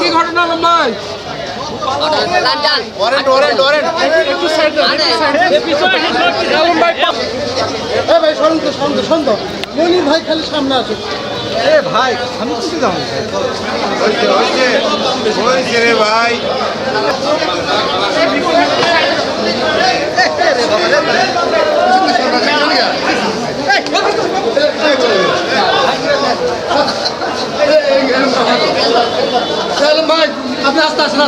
কি ঘটনা ভাই? ভাই খালি সামনে আছে। ভাই আমি খুশি যাবো রে ভাই। ভাই আপনি আস্তে আসেন।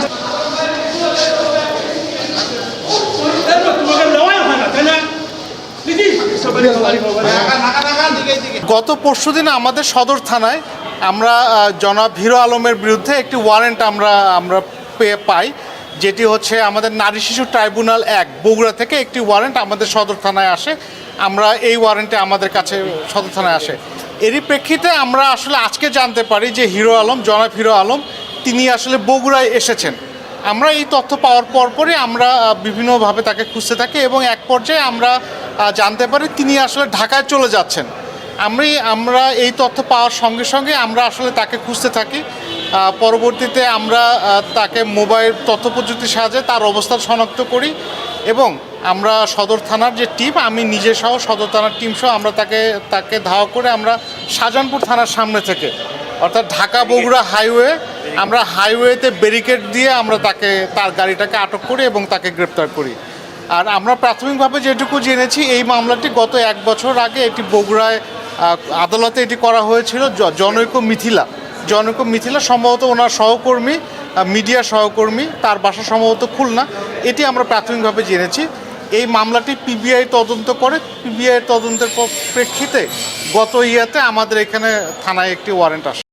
গত পরশুদিন আমাদের সদর থানায় আমরা জনাব হিরো আলমের বিরুদ্ধে একটি ওয়ারেন্ট আমরা পাই, যেটি হচ্ছে আমাদের নারী শিশু ট্রাইব্যুনাল 1 বগুড়া থেকে একটি ওয়ারেন্ট আমাদের সদর থানায় আসে। আমরা এই ওয়ারেন্টে আমাদের কাছে সদর থানায় আসে। এরই প্রেক্ষিতে আমরা আসলে আজকে জানতে পারি যে জনাব হিরো আলম তিনি আসলে বগুড়ায় এসেছেন। আমরা এই তথ্য পাওয়ার পরপরই আমরা বিভিন্নভাবে তাকে খুঁজতে থাকি এবং এক পর্যায়ে আমরা জানতে পারি তিনি আসলে ঢাকায় চলে যাচ্ছেন। আমরা এই তথ্য পাওয়ার সঙ্গে সঙ্গে আমরা আসলে তাকে খুঁজতে থাকি। পরবর্তীতে আমরা তাকে মোবাইল তথ্য প্রযুক্তির সাহায্যে তার অবস্থান শনাক্ত করি এবং আমরা সদর থানার যে টিম, আমি নিজে সহ সদর থানার টিম সহ আমরা তাকে ধাওয়া করে আমরা শাহজাহানপুর থানার সামনে থেকে, অর্থাৎ ঢাকা বগুড়া হাইওয়েতে ব্যারিকেড দিয়ে আমরা তার গাড়িটাকে আটক করি এবং তাকে গ্রেপ্তার করি। আর আমরা প্রাথমিকভাবে যেটুকু জেনেছি, এই মামলাটি গত 1 বছর আগে এটি বগুড়ায় আদালতে এটি করা হয়েছিল। জনৈক মিথিলা সম্ভবত ওনার সহকর্মী, মিডিয়া সহকর্মী, তার বাসা সম্ভবত খুলনা। এটি আমরা প্রাথমিকভাবে জেনেছি। এই মামলাটি পিবিআই তদন্ত করে। পিবিআই তদন্তের প্রেক্ষিতে গত ইয়াতে আমাদের এখানে থানায় একটি ওয়ারেন্ট আসে।